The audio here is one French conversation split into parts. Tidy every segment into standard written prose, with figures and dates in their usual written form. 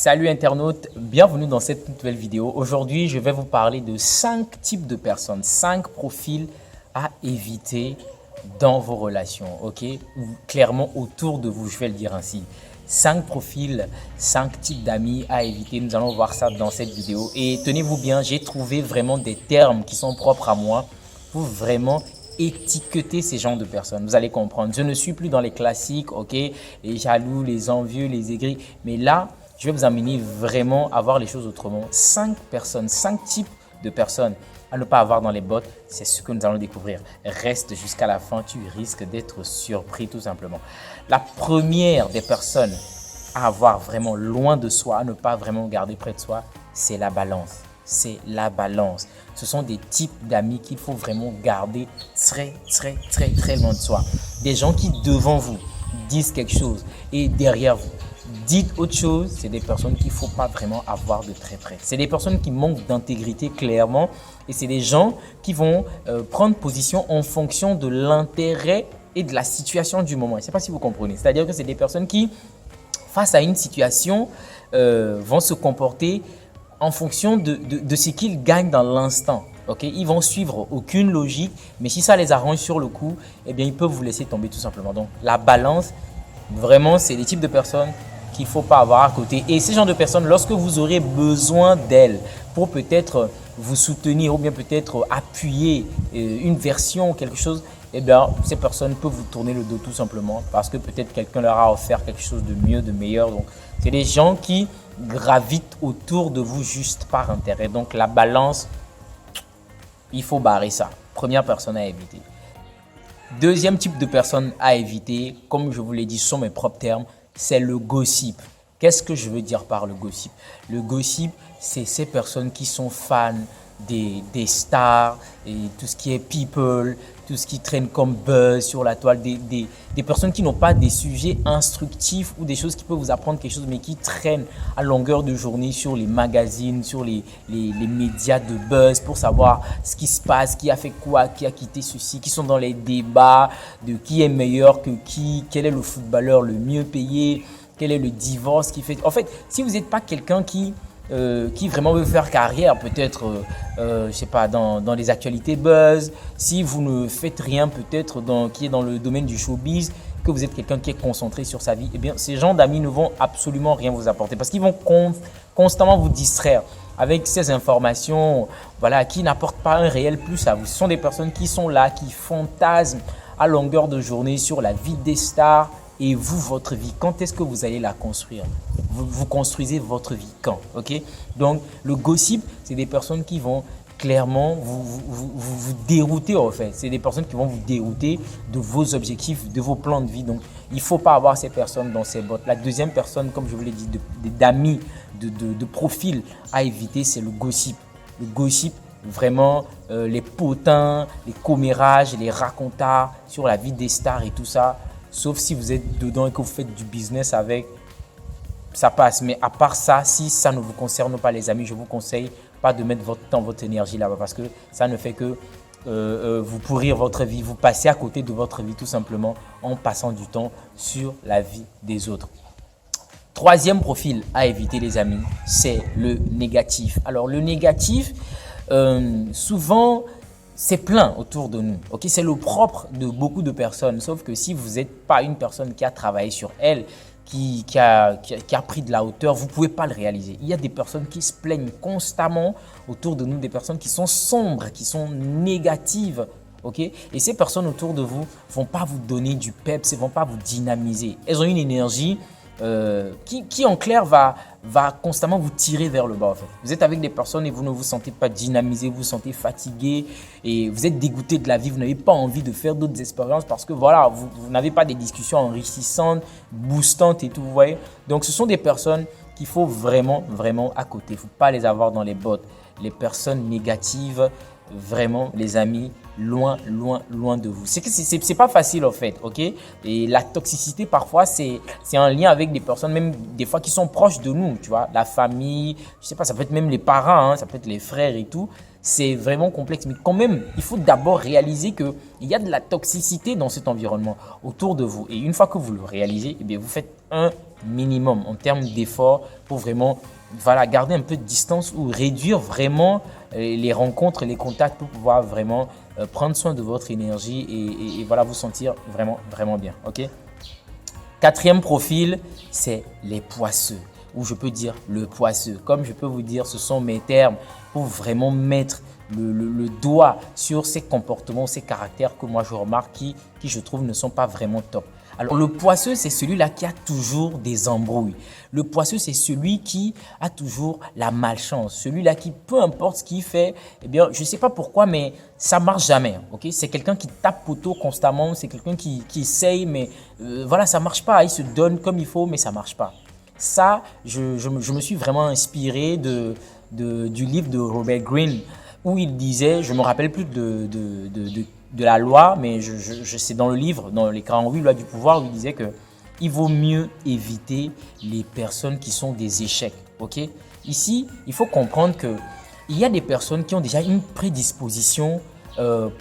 Salut internautes, bienvenue dans cette nouvelle vidéo. Aujourd'hui, je vais vous parler de 5 types de personnes, 5 profils à éviter dans vos relations, ok? Ou clairement autour de vous, je vais le dire ainsi. 5 profils, 5 types d'amis à éviter. Nous allons voir ça dans cette vidéo. Et tenez-vous bien, j'ai trouvé vraiment des termes qui sont propres à moi pour vraiment étiqueter ces genres de personnes. Vous allez comprendre. Je ne suis plus dans les classiques, ok? Les jaloux, les envieux, les aigris. Mais là, je vais vous amener vraiment à voir les choses autrement. 5 personnes, 5 types de personnes à ne pas avoir dans les bottes, c'est ce que nous allons découvrir. Reste jusqu'à la fin, tu risques d'être surpris tout simplement. La première des personnes à avoir vraiment loin de soi, à ne pas vraiment garder près de soi, c'est la balance. C'est la balance. Ce sont des types d'amis qu'il faut vraiment garder très loin de soi. Des gens qui devant vous disent quelque chose et derrière vous dites autre chose, c'est des personnes qu'il ne faut pas vraiment avoir de très près. C'est des personnes qui manquent d'intégrité clairement et c'est des gens qui vont prendre position en fonction de l'intérêt et de la situation du moment. Je ne sais pas si vous comprenez. C'est-à-dire que c'est des personnes qui, face à une situation, vont se comporter en fonction de ce qu'ils gagnent dans l'instant. Okay? Ils vont suivre aucune logique, mais si ça les arrange sur le coup, eh bien, ils peuvent vous laisser tomber tout simplement. Donc, la balance, vraiment, c'est des types de personnes qu'il ne faut pas avoir à côté. Et ces genres de personnes, lorsque vous aurez besoin d'elles pour peut-être vous soutenir ou bien peut-être appuyer une version ou quelque chose, eh bien, ces personnes peuvent vous tourner le dos tout simplement parce que peut-être quelqu'un leur a offert quelque chose de mieux, de meilleur. Donc, c'est des gens qui gravitent autour de vous juste par intérêt. Donc, la balance, il faut barrer ça. Première personne à éviter. Deuxième type de personne à éviter, comme je vous l'ai dit sur mes propres termes, c'est le gossip. Qu'est-ce que je veux dire par le gossip? Le gossip, c'est ces personnes qui sont fans des stars et tout ce qui est people, tout ce qui traîne comme buzz sur la toile, des personnes qui n'ont pas des sujets instructifs ou des choses qui peuvent vous apprendre quelque chose, mais qui traînent à longueur de journée sur les magazines, sur les médias de buzz pour savoir ce qui se passe, qui a fait quoi, qui a quitté ceci, qui sont dans les débats de qui est meilleur que qui, quel est le footballeur le mieux payé, quel est le divorce qui fait. En fait, si vous n'êtes pas quelqu'un qui vraiment veut faire carrière, peut-être, je sais pas, dans les actualités buzz, si vous ne faites rien peut-être qui est dans le domaine du showbiz, que vous êtes quelqu'un qui est concentré sur sa vie, eh bien, ces gens d'amis ne vont absolument rien vous apporter parce qu'ils vont constamment vous distraire avec ces informations, voilà, qui n'apportent pas un réel plus à vous. Ce sont des personnes qui sont là, qui fantasment à longueur de journée sur la vie des stars. Et vous, votre vie, quand est-ce que vous allez la construire? Vous construisez votre vie quand? Okay? Donc, le gossip, c'est des personnes qui vont clairement vous dérouter en fait. C'est des personnes qui vont vous dérouter de vos objectifs, de vos plans de vie. Donc, il ne faut pas avoir ces personnes dans ces bottes. La deuxième personne, comme je vous l'ai dit, d'amis, de profil à éviter, c'est le gossip. Le gossip, vraiment, les potins, les commérages, les racontards sur la vie des stars et tout ça. Sauf si vous êtes dedans et que vous faites du business avec, ça passe. Mais à part ça, si ça ne vous concerne pas les amis, je vous conseille pas de mettre votre temps, votre énergie là-bas parce que ça ne fait que vous pourrir votre vie, vous passez à côté de votre vie tout simplement en passant du temps sur la vie des autres. Troisième profil à éviter les amis, c'est le négatif. Alors le négatif, souvent, c'est plein autour de nous. Okay? C'est le propre de beaucoup de personnes. Sauf que si vous n'êtes pas une personne qui a travaillé sur elle, qui a pris de la hauteur, vous ne pouvez pas le réaliser. Il y a des personnes qui se plaignent constamment autour de nous, des personnes qui sont sombres, qui sont négatives. Okay? Et ces personnes autour de vous ne vont pas vous donner du peps, ne vont pas vous dynamiser. Elles ont une énergie qui en clair va constamment vous tirer vers le bas. En fait. Vous êtes avec des personnes et vous ne vous sentez pas dynamisé, vous vous sentez fatigué et vous êtes dégoûté de la vie, vous n'avez pas envie de faire d'autres expériences parce que voilà, vous n'avez pas des discussions enrichissantes, boostantes et tout, vous voyez. Donc ce sont des personnes qu'il faut vraiment à côté. Il ne faut pas les avoir dans les bottes. Les personnes négatives, vraiment les amis, loin de vous. C'est pas facile en fait, ok? Et la toxicité parfois c'est un lien avec des personnes même des fois qui sont proches de nous, tu vois, la famille, je sais pas, ça peut être même les parents, hein, ça peut être les frères et tout. C'est vraiment complexe, mais quand même, il faut d'abord réaliser qu'il y a de la toxicité dans cet environnement autour de vous. Et une fois que vous le réalisez, eh bien, vous faites un minimum en termes d'effort pour vraiment voilà, garder un peu de distance ou réduire vraiment les rencontres, les contacts pour pouvoir vraiment prendre soin de votre énergie et voilà, vous sentir vraiment, vraiment bien. Ok? Quatrième profil, c'est les poisseux, ou je peux dire le poisseux. Comme je peux vous dire, ce sont mes termes pour vraiment mettre le doigt sur ces comportements, ces caractères que moi je remarque qui je trouve ne sont pas vraiment top. Alors le poisseux, c'est celui-là qui a toujours des embrouilles. Le poisseux, c'est celui qui a toujours la malchance. Celui-là qui, peu importe ce qu'il fait, eh bien, je ne sais pas pourquoi, mais ça ne marche jamais. Okay? C'est quelqu'un qui tape poteau constamment, c'est quelqu'un qui essaye, mais voilà, ça ne marche pas. Il se donne comme il faut, mais ça ne marche pas. Ça, je me suis vraiment inspiré du livre de Robert Greene où il disait, je ne me rappelle plus de la loi, mais c'est dans le livre, dans les 48 lois du pouvoir, où il disait que il vaut mieux éviter les personnes qui sont des échecs. Okay? Ici, il faut comprendre qu'il y a des personnes qui ont déjà une prédisposition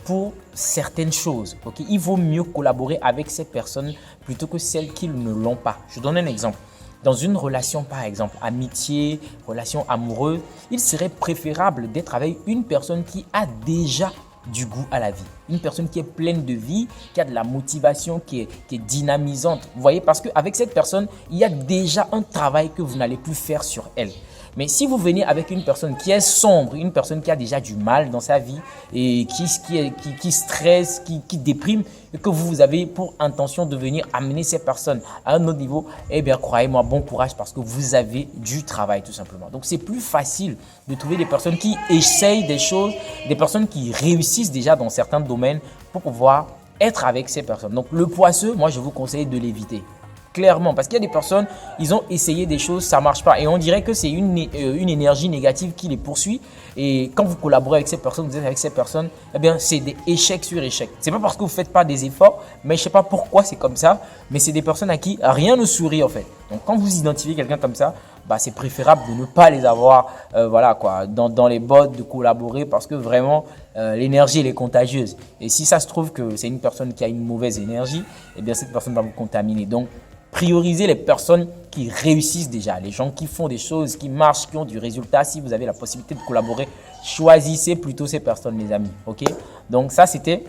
pour certaines choses. Okay? Il vaut mieux collaborer avec ces personnes plutôt que celles qui ne l'ont pas. Je donne un exemple. Dans une relation, par exemple, amitié, relation amoureuse, il serait préférable d'être avec une personne qui a déjà du goût à la vie. Une personne qui est pleine de vie, qui a de la motivation, qui est dynamisante. Vous voyez, parce qu'avec cette personne, il y a déjà un travail que vous n'allez plus faire sur elle. Mais si vous venez avec une personne qui est sombre, une personne qui a déjà du mal dans sa vie et qui stresse, qui déprime, et que vous avez pour intention de venir amener ces personnes à un autre niveau, eh bien, croyez-moi, bon courage parce que vous avez du travail tout simplement. Donc, c'est plus facile de trouver des personnes qui essayent des choses, des personnes qui réussissent déjà dans certains domaines pour pouvoir être avec ces personnes. Donc, le poisseux, moi, je vous conseille de l'éviter. Clairement, parce qu'il y a des personnes, ils ont essayé des choses, ça ne marche pas. Et on dirait que c'est une énergie négative qui les poursuit. Et quand vous collaborez avec ces personnes, vous êtes avec ces personnes, eh bien, c'est des échecs sur échecs. Ce n'est pas parce que vous ne faites pas des efforts, mais je ne sais pas pourquoi c'est comme ça. Mais c'est des personnes à qui rien ne sourit en fait. Donc, quand vous identifiez quelqu'un comme ça, bah, c'est préférable de ne pas les avoir voilà, quoi, dans les bottes, de collaborer parce que vraiment, l'énergie, elle est contagieuse. Et si ça se trouve que c'est une personne qui a une mauvaise énergie, eh bien, cette personne va vous contaminer. Donc, priorisez les personnes qui réussissent déjà, les gens qui font des choses, qui marchent, qui ont du résultat. Si vous avez la possibilité de collaborer, choisissez plutôt ces personnes, les amis. Ok? Donc ça, c'était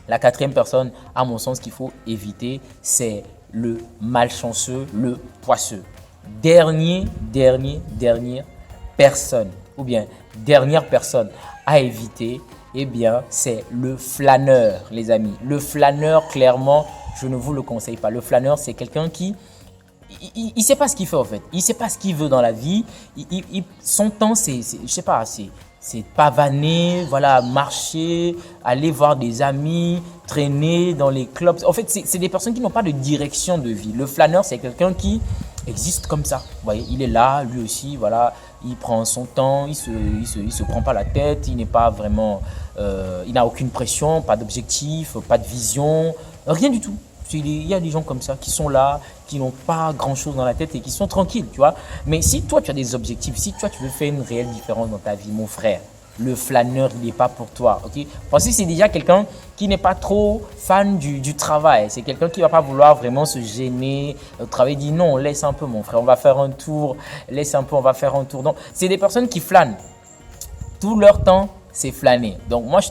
la quatrième personne, à mon sens, qu'il faut éviter. C'est le malchanceux, le poisseux. Dernière personne, ou bien dernière personne à éviter, eh bien, c'est le flâneur, les amis. Le flâneur, clairement, je ne vous le conseille pas. Le flâneur, c'est quelqu'un qui ne sait pas ce qu'il fait en fait. Il ne sait pas ce qu'il veut dans la vie. Son temps, je sais pas, c'est pavaner, voilà, marcher, aller voir des amis, traîner dans les clubs. En fait, c'est des personnes qui n'ont pas de direction de vie. Le flâneur, c'est quelqu'un qui existe comme ça. Vous voyez, il est là, lui aussi, voilà, il prend son temps, il se prend pas la tête, il n'est pas vraiment, il n'a aucune pression, pas d'objectif, pas de vision, rien du tout. Il y a des gens comme ça qui sont là, qui n'ont pas grand-chose dans la tête et qui sont tranquilles, tu vois. Mais si toi, tu as des objectifs, si toi, tu veux faire une réelle différence dans ta vie, mon frère, le flâneur, il n'est pas pour toi, ok? Parce que c'est déjà quelqu'un qui n'est pas trop fan du travail. C'est quelqu'un qui ne va pas vouloir vraiment se gêner. Le travail dit non, laisse un peu, mon frère, on va faire un tour. Laisse un peu, on va faire un tour. Donc, c'est des personnes qui flânent. Tout leur temps, c'est flâner. Donc, moi, je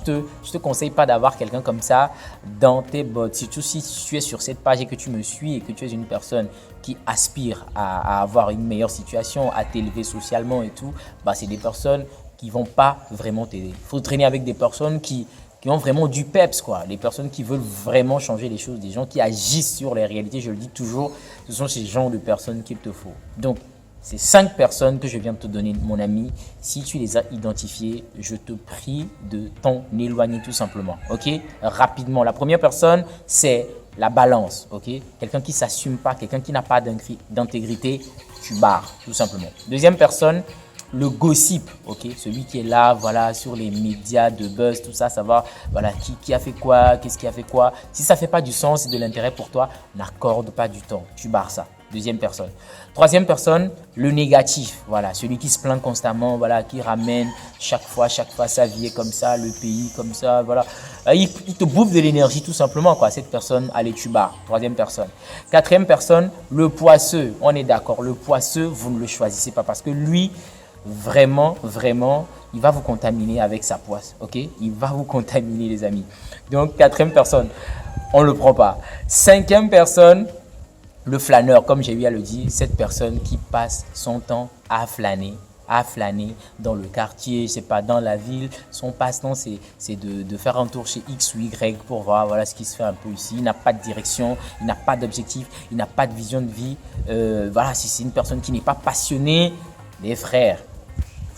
te conseille pas d'avoir quelqu'un comme ça dans tes bottes. Surtout si tu es sur cette page et que tu me suis et que tu es une personne qui aspire à avoir une meilleure situation, à t'élever socialement et tout, bah, c'est des personnes qui vont pas vraiment t'aider. Il faut traîner avec des personnes qui ont vraiment du peps, quoi. Les personnes qui veulent vraiment changer les choses, des gens qui agissent sur les réalités. Je le dis toujours, ce sont ces genres de personnes qu'il te faut. Donc, ces 5 personnes que je viens de te donner, mon ami, si tu les as identifiées, je te prie de t'en éloigner tout simplement. Ok? Rapidement. La première personne, c'est la balance. Ok? Quelqu'un qui ne s'assume pas, quelqu'un qui n'a pas d'intégrité, tu barres tout simplement. Deuxième personne, le gossip, ok, celui qui est là, voilà, sur les médias de buzz, tout ça, savoir, voilà, qui a fait quoi, qu'est-ce qui a fait quoi. Si ça fait pas du sens et de l'intérêt pour toi, n'accorde pas du temps, tu barres ça. Deuxième personne. Troisième personne, le négatif. Voilà, celui qui se plaint constamment, voilà, qui ramène chaque fois, sa vie est comme ça, le pays comme ça, voilà. Il te bouffe de l'énergie tout simplement, quoi. Cette personne, allez, tu barres. Troisième personne. Quatrième personne, le poisseux. On est d'accord, le poisseux, vous ne le choisissez pas parce que lui, vraiment, il va vous contaminer avec sa poisse, ok? Il va vous contaminer, les amis. Donc, quatrième personne, on ne le prend pas. Cinquième personne, le flâneur, comme j'ai eu à le dire, cette personne qui passe son temps à flâner dans le quartier, c'est pas dans la ville. Son passe-temps, c'est de faire un tour chez X ou Y pour voir voilà, ce qui se fait un peu ici. Il n'a pas de direction, il n'a pas d'objectif, il n'a pas de vision de vie. Voilà, si c'est une personne qui n'est pas passionnée, les frères,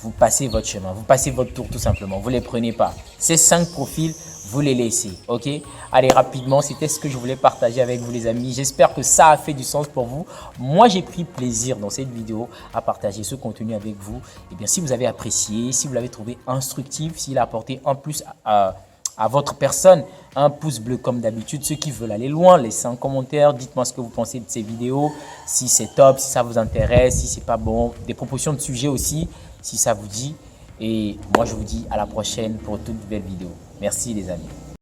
vous passez votre chemin, vous passez votre tour tout simplement, vous ne les prenez pas. Ces 5 profils, vous les laissez, ok? Allez, rapidement, c'était ce que je voulais partager avec vous les amis. J'espère que ça a fait du sens pour vous. Moi, j'ai pris plaisir dans cette vidéo à partager ce contenu avec vous. Et bien, si vous avez apprécié, si vous l'avez trouvé instructif, s'il a apporté en plus à votre personne, un pouce bleu comme d'habitude. Ceux qui veulent aller loin, laissez un commentaire, dites-moi ce que vous pensez de ces vidéos, si c'est top, si ça vous intéresse, si c'est pas bon, des propositions de sujets aussi, si ça vous dit. Et moi, je vous dis à la prochaine pour toute nouvelle vidéo. Merci les amis.